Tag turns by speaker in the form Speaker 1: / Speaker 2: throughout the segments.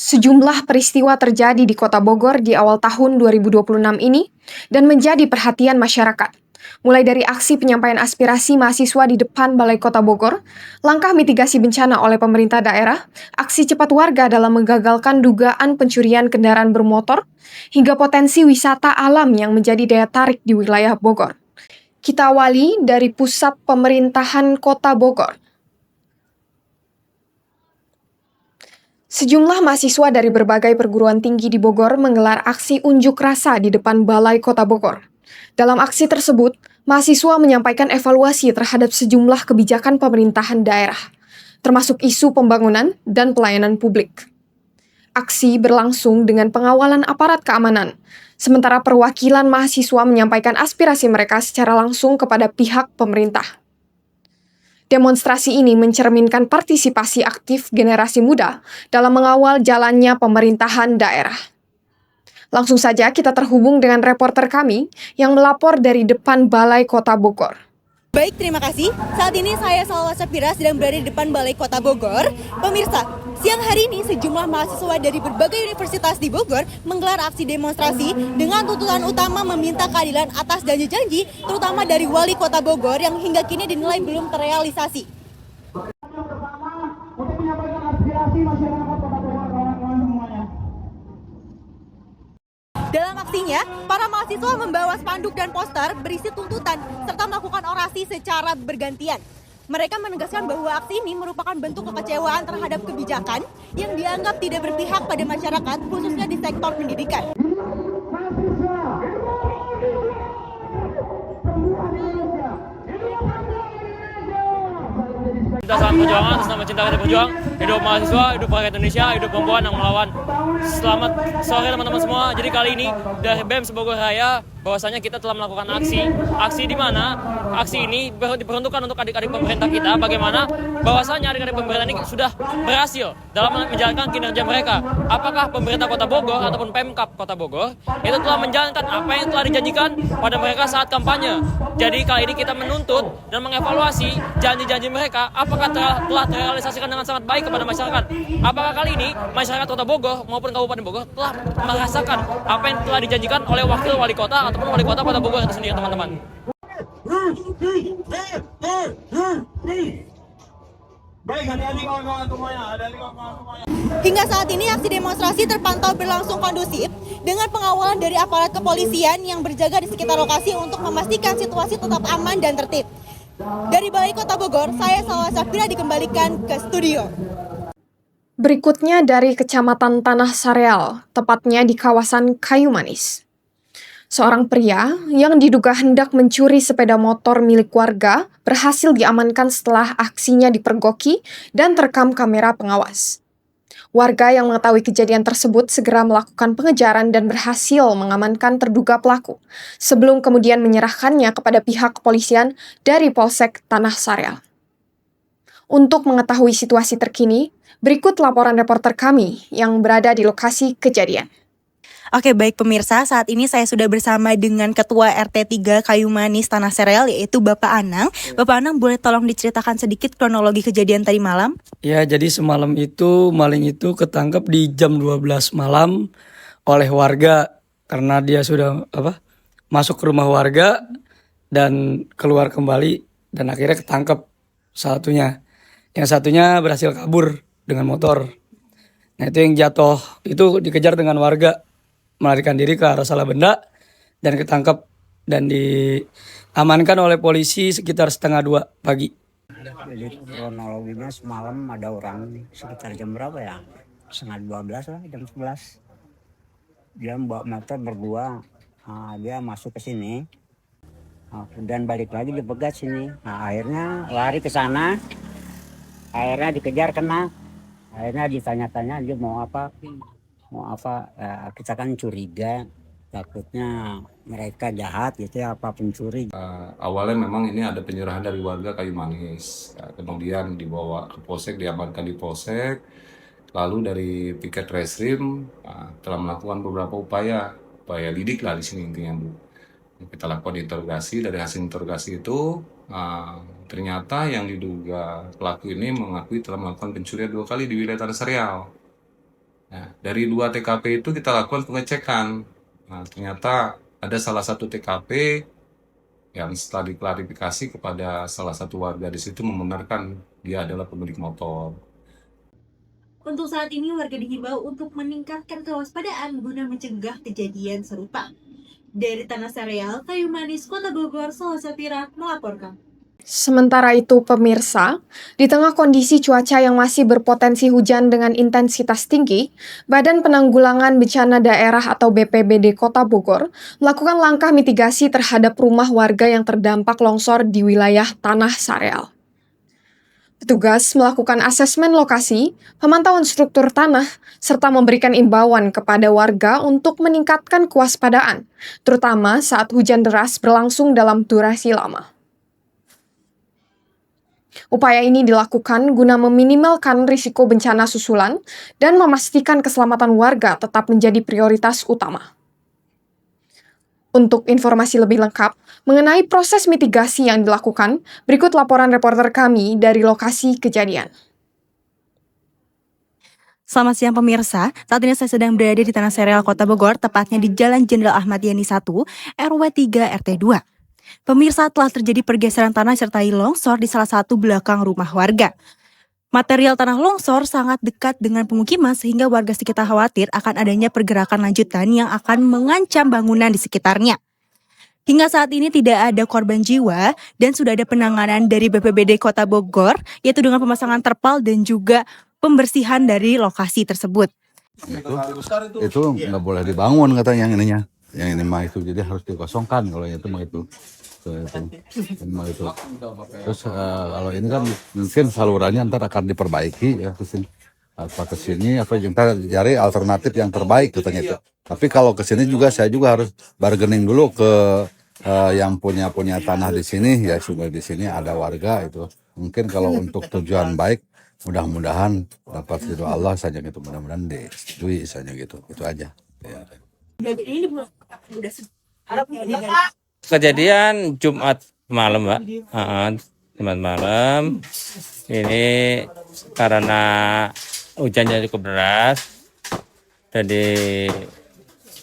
Speaker 1: Sejumlah peristiwa terjadi di Kota Bogor di awal tahun 2026 ini dan menjadi perhatian masyarakat. Mulai dari aksi penyampaian aspirasi mahasiswa di depan Balai Kota Bogor, langkah mitigasi bencana oleh pemerintah daerah, aksi cepat warga dalam menggagalkan dugaan pencurian kendaraan bermotor, hingga potensi wisata alam yang menjadi daya tarik di wilayah Bogor. Kita awali dari pusat pemerintahan Kota Bogor. Sejumlah mahasiswa dari berbagai perguruan tinggi di Bogor menggelar aksi unjuk rasa di depan Balai Kota Bogor. Dalam aksi tersebut, mahasiswa menyampaikan evaluasi terhadap sejumlah kebijakan pemerintahan daerah, termasuk isu pembangunan dan pelayanan publik. Aksi berlangsung dengan pengawalan aparat keamanan, sementara perwakilan mahasiswa menyampaikan aspirasi mereka secara langsung kepada pihak pemerintah. Demonstrasi ini mencerminkan partisipasi aktif generasi muda dalam mengawal jalannya pemerintahan daerah. Langsung saja kita terhubung dengan reporter kami yang melapor dari depan Balai Kota Bogor.
Speaker 2: Baik, terima kasih. Saat ini saya Salwa Sapira sedang berada di depan Balai Kota Bogor. Pemirsa, siang hari ini sejumlah mahasiswa dari berbagai universitas di Bogor menggelar aksi demonstrasi dengan tuntutan utama meminta keadilan atas janji-janji, terutama dari Wali Kota Bogor yang hingga kini dinilai belum terrealisasi.
Speaker 3: Untuk menyampaikan aspirasi masyarakat Kota Bogor kawan-kawan semuanya.
Speaker 2: Dalam aksinya, para mahasiswa membawa spanduk dan poster berisi tuntutan serta melakukan orasi secara bergantian. Mereka menegaskan bahwa aksi ini merupakan bentuk kekecewaan terhadap kebijakan yang dianggap tidak berpihak pada masyarakat, khususnya di sektor pendidikan.
Speaker 4: Cinta salam perjuangan atas nama cinta kita berjuang. Hidup mahasiswa, hidup rakyat Indonesia, hidup perempuan yang melawan. Selamat sore teman-teman semua. Jadi kali ini dari BEM Bogor Raya bahwasanya kita telah melakukan aksi di mana aksi ini diperuntukkan untuk adik-adik pemerintah kita, bagaimana bahwasanya adik-adik pemerintah ini sudah berhasil dalam menjalankan kinerja mereka. Apakah pemerintah Kota Bogor ataupun Pemkab Kota Bogor itu telah menjalankan apa yang telah dijanjikan pada mereka saat kampanye. Jadi kali ini kita menuntut dan mengevaluasi janji-janji mereka apakah telah terrealisasikan dengan sangat baik kepada masyarakat. Apakah kali ini masyarakat Kota Bogor maupun Kabupaten Bogor telah merasakan apa yang telah dijanjikan oleh wakil wali kota ataupun wali kota Kota Bogor itu sendiri, teman-teman.
Speaker 3: Baik, hati-hati kawan-kawan semuanya.
Speaker 2: Hingga saat ini aksi demonstrasi terpantau berlangsung kondusif dengan pengawalan dari aparat kepolisian yang berjaga di sekitar lokasi untuk memastikan situasi tetap aman dan tertib. Dari Balai Kota Bogor, saya Salwa Sapira dikembalikan ke studio.
Speaker 1: Berikutnya dari Kecamatan Tanah Sareal, tepatnya di kawasan Kayu Manis. Seorang pria yang diduga hendak mencuri sepeda motor milik warga berhasil diamankan setelah aksinya dipergoki dan terekam kamera pengawas. Warga yang mengetahui kejadian tersebut segera melakukan pengejaran dan berhasil mengamankan terduga pelaku, sebelum kemudian menyerahkannya kepada pihak kepolisian dari Polsek Tanah Sareal. Untuk mengetahui situasi terkini, berikut laporan reporter kami yang berada di lokasi kejadian.
Speaker 2: Oke, baik pemirsa, saat ini saya sudah bersama dengan Ketua RT 3 Kayu Manis Tanah Sareal, yaitu Bapak Anang. Bapak Anang, boleh tolong diceritakan sedikit kronologi kejadian tadi malam?
Speaker 5: Ya, jadi semalam itu maling itu ketangkap di jam 12 malam oleh warga karena dia sudah masuk ke rumah warga dan keluar kembali dan akhirnya ketangkap satunya. Yang satunya berhasil kabur dengan motor. Nah, itu yang jatuh itu dikejar dengan warga, melarikan diri ke arah Salabenda dan ketangkap dan diamankan oleh polisi sekitar 1:30 pagi.
Speaker 6: Jadi kronologinya semalam ada orang sekitar jam berapa ya? 11:30 lah, jam 11. Dia bawa motor berdua, dia masuk ke sini, dan balik lagi dipegat sini. Nah, akhirnya lari ke sana, akhirnya dikejar kena, akhirnya ditanya-tanya dia mau apa? Kita kan curiga takutnya mereka jahat gitu ya, apa pencuri.
Speaker 7: Awalnya memang ini ada penyerahan dari warga Kayu Manis, kemudian dibawa ke Polsek, diamankan di Polsek, lalu dari Piket Reskrim telah melakukan beberapa upaya lidik lah di sini intinya Bu. Kita lakukan interogasi, dari hasil interogasi itu ternyata yang diduga pelaku ini mengakui telah melakukan pencurian 2 kali di wilayah Tanah Sareal. Nah, dari 2 TKP itu kita lakukan pengecekan. Nah, ternyata ada salah satu TKP yang setelah diklarifikasi kepada salah satu warga di situ membenarkan dia adalah pemilik motor.
Speaker 2: Untuk saat ini warga dihimbau untuk meningkatkan kewaspadaan guna mencegah kejadian serupa. Dari Tanah Sereal, Kayu Manis, Kota Bogor, Salwa Sapira melaporkan.
Speaker 1: Sementara itu, pemirsa, di tengah kondisi cuaca yang masih berpotensi hujan dengan intensitas tinggi, Badan Penanggulangan Bencana Daerah atau BPBD Kota Bogor melakukan langkah mitigasi terhadap rumah warga yang terdampak longsor di wilayah Tanah Sareal. Petugas melakukan asesmen lokasi, pemantauan struktur tanah, serta memberikan imbauan kepada warga untuk meningkatkan kewaspadaan, terutama saat hujan deras berlangsung dalam durasi lama. Upaya ini dilakukan guna meminimalkan risiko bencana susulan dan memastikan keselamatan warga tetap menjadi prioritas utama. Untuk informasi lebih lengkap mengenai proses mitigasi yang dilakukan, berikut laporan reporter kami dari lokasi kejadian.
Speaker 2: Selamat siang pemirsa, saat ini saya sedang berada di Tanah Sereal Kota Bogor, tepatnya di Jalan Jenderal Ahmad Yani 1, RW 3 RT 2. Pemirsa, telah terjadi pergeseran tanah sertai longsor di salah satu belakang rumah warga. Material tanah longsor sangat dekat dengan pemukiman sehingga warga sekitar khawatir akan adanya pergerakan lanjutan yang akan mengancam bangunan di sekitarnya. Hingga saat ini tidak ada korban jiwa dan sudah ada penanganan dari BPBD Kota Bogor, yaitu dengan pemasangan terpal dan juga pembersihan dari lokasi tersebut.
Speaker 8: Itu nggak boleh dibangun katanya ininya. Yang ini mah itu jadi harus dikosongkan kalau itu mah itu. Terus kalau ini kan mungkin salurannya ntar akan diperbaiki ya ke sini apa kita cari alternatif yang terbaik katanya itu. Tapi kalau ke sini juga saya juga harus bargaining dulu ke yang punya tanah di sini ya, supaya di sini ada warga itu. Mungkin kalau untuk tujuan baik mudah-mudahan dapat ridho Allah saja gitu, mudah-mudahan disetujui saja gitu. Itu aja. Ya.
Speaker 9: Kejadian Jumat malam, Pak. Jumat malam. Ini karena hujannya cukup deras, jadi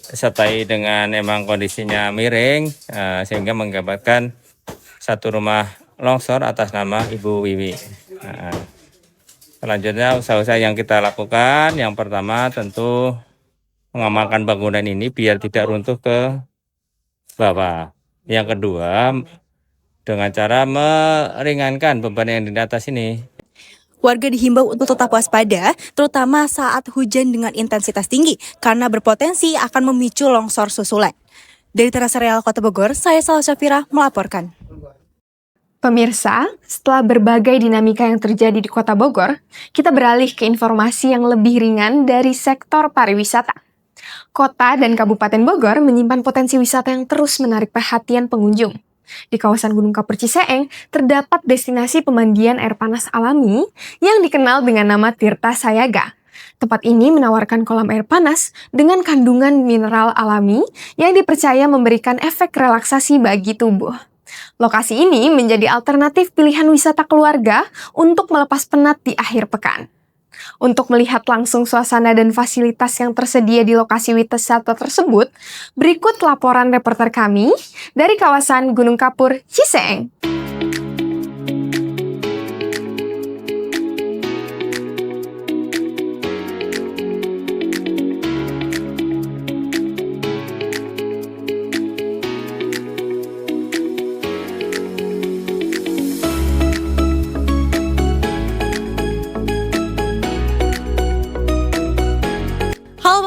Speaker 9: disertai dengan emang kondisinya miring, sehingga mengakibatkan satu rumah longsor atas nama Ibu Wiwi. Selanjutnya usaha-usaha yang kita lakukan, yang pertama tentu mengamankan bangunan ini biar tidak runtuh ke bawah. Yang kedua, dengan cara meringankan beban yang di atas ini.
Speaker 2: Warga dihimbau untuk tetap waspada, terutama saat hujan dengan intensitas tinggi, karena berpotensi akan memicu longsor susulan. Dari Tanah Sereal Kota Bogor, saya Salwa Sapira melaporkan.
Speaker 1: Pemirsa, setelah berbagai dinamika yang terjadi di Kota Bogor, kita beralih ke informasi yang lebih ringan dari sektor pariwisata. Kota dan Kabupaten Bogor menyimpan potensi wisata yang terus menarik perhatian pengunjung. Di kawasan Gunung Kapur Ciseeng, terdapat destinasi pemandian air panas alami yang dikenal dengan nama Tirta Sayaga. Tempat ini menawarkan kolam air panas dengan kandungan mineral alami yang dipercaya memberikan efek relaksasi bagi tubuh. Lokasi ini menjadi alternatif pilihan wisata keluarga untuk melepas penat di akhir pekan. Untuk melihat langsung suasana dan fasilitas yang tersedia di lokasi wisata tersebut, berikut laporan reporter kami dari kawasan Gunung Kapur Ciseeng.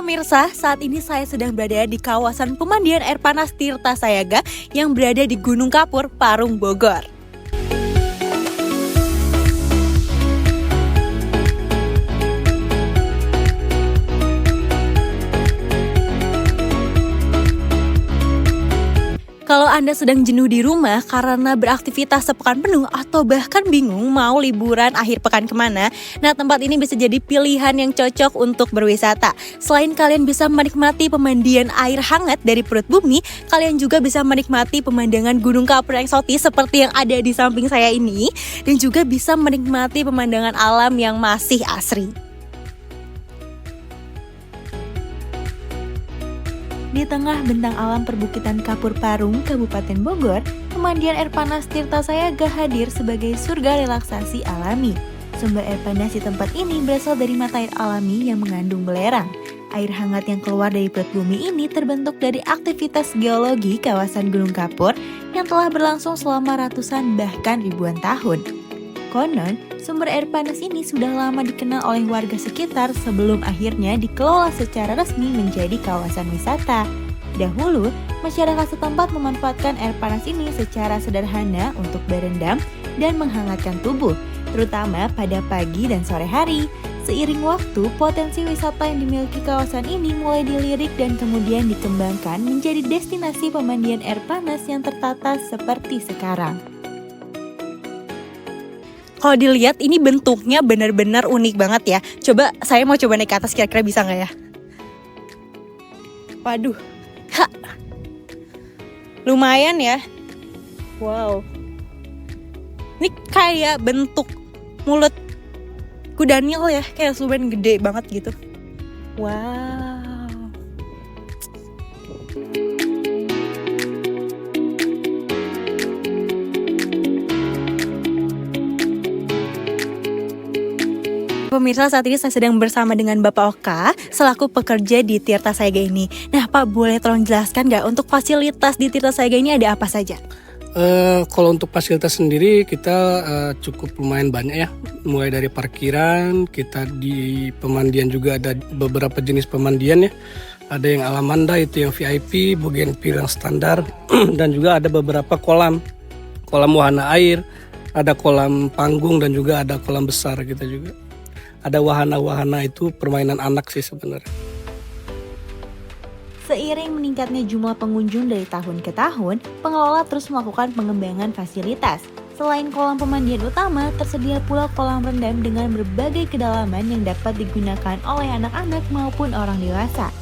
Speaker 2: Pemirsa, saat ini saya sedang berada di kawasan pemandian air panas Tirta Sayaga yang berada di Gunung Kapur, Parung, Bogor. Kalau Anda sedang jenuh di rumah karena beraktivitas sepekan penuh atau bahkan bingung mau liburan akhir pekan kemana, nah tempat ini bisa jadi pilihan yang cocok untuk berwisata. Selain kalian bisa menikmati pemandian air hangat dari perut bumi, kalian juga bisa menikmati pemandangan Gunung Kapur eksotis seperti yang ada di samping saya ini, dan juga bisa menikmati pemandangan alam yang masih asri. Di tengah bentang alam perbukitan Kapur Parung, Kabupaten Bogor, pemandian air panas Tirta Sayaga hadir sebagai surga relaksasi alami. Sumber air panas di tempat ini berasal dari mata air alami yang mengandung belerang. Air hangat yang keluar dari perut bumi ini terbentuk dari aktivitas geologi kawasan Gunung Kapur yang telah berlangsung selama ratusan bahkan ribuan tahun. Konon, sumber air panas ini sudah lama dikenal oleh warga sekitar sebelum akhirnya dikelola secara resmi menjadi kawasan wisata. Dahulu, masyarakat setempat memanfaatkan air panas ini secara sederhana untuk berendam dan menghangatkan tubuh, terutama pada pagi dan sore hari. Seiring waktu, potensi wisata yang dimiliki kawasan ini mulai dilirik dan kemudian dikembangkan menjadi destinasi pemandian air panas yang tertata seperti sekarang. Kalau dilihat ini bentuknya benar-benar unik banget ya. Coba, saya mau coba naik ke atas, kira-kira bisa nggak ya? Waduh, lumayan ya. Wow, ini kayak bentuk mulut kuda Nil ya, kayak lumayan gede banget gitu. Wow. Pemirsa, saat ini saya sedang bersama dengan Bapak Oka selaku pekerja di Tirta Sayaga ini. Nah Pak, boleh tolong jelaskan nggak untuk fasilitas di Tirta Sayaga ini ada apa saja?
Speaker 10: Kalau untuk fasilitas sendiri kita cukup lumayan banyak ya. Mulai dari parkiran, kita di pemandian juga ada beberapa jenis pemandian ya. Ada yang alamanda, itu yang VIP, bougainville yang standar, dan juga ada beberapa kolam wahana air, ada kolam panggung dan juga ada kolam besar kita juga. Ada wahana-wahana itu permainan anak sih sebenarnya.
Speaker 2: Seiring meningkatnya jumlah pengunjung dari tahun ke tahun, pengelola terus melakukan pengembangan fasilitas. Selain kolam pemandian utama, tersedia pula kolam rendam dengan berbagai kedalaman yang dapat digunakan oleh anak-anak maupun orang dewasa.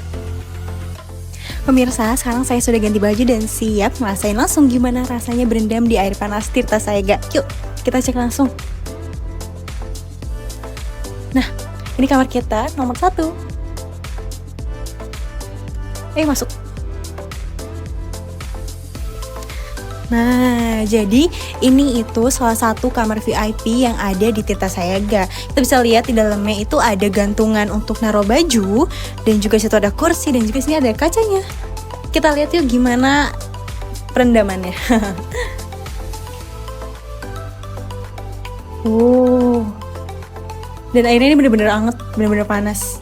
Speaker 2: Pemirsa, sekarang saya sudah ganti baju dan siap ngerasain langsung gimana rasanya berendam di air panas Tirta Sayaga. Yuk, kita cek langsung. Nah, ini kamar kita nomor 1. Masuk. Nah, jadi ini itu salah satu kamar VIP yang ada di Tirta Sayaga. Kita bisa lihat di dalamnya itu ada gantungan untuk naruh baju, dan juga situ ada kursi, dan juga sini ada kacanya. Kita lihat yuk gimana perendamannya. Dan airnya ini bener-bener anget, bener-bener panas.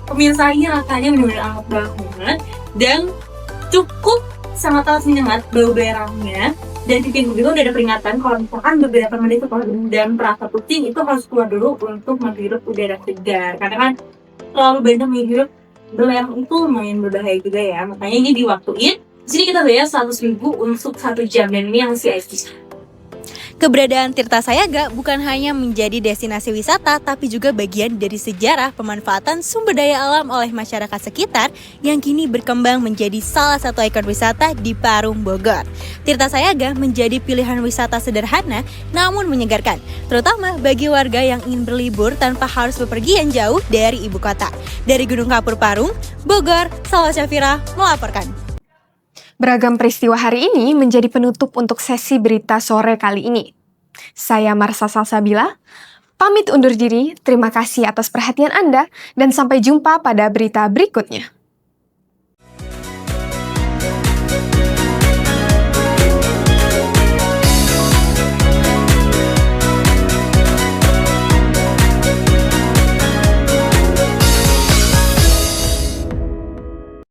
Speaker 11: Pemirsa, ini rasanya benar-benar hangat banget dan cukup sangat menyengat bau belerangnya. Dan di pintu juga udah ada peringatan kalau misalkan beberapa menit setelah berendam perasa pusing itu harus keluar dulu untuk menghirup udara segar, karena kan terlalu banyak menghirup belerang itu lumayan berbahaya juga ya. Makanya ini diwaktuin. Di sini kita bayar 100.000 untuk 1 jam dan ini yang VIP.
Speaker 2: Keberadaan Tirta Sayaga bukan hanya menjadi destinasi wisata, tapi juga bagian dari sejarah pemanfaatan sumber daya alam oleh masyarakat sekitar yang kini berkembang menjadi salah satu ikon wisata di Parung, Bogor. Tirta Sayaga menjadi pilihan wisata sederhana namun menyegarkan, terutama bagi warga yang ingin berlibur tanpa harus bepergian jauh dari ibu kota. Dari Gunung Kapur Parung, Bogor, Salwa Syafira melaporkan.
Speaker 1: Beragam peristiwa hari ini menjadi penutup untuk sesi berita sore kali ini. Saya Marsha Salsabila, pamit undur diri, terima kasih atas perhatian Anda, dan sampai jumpa pada berita berikutnya.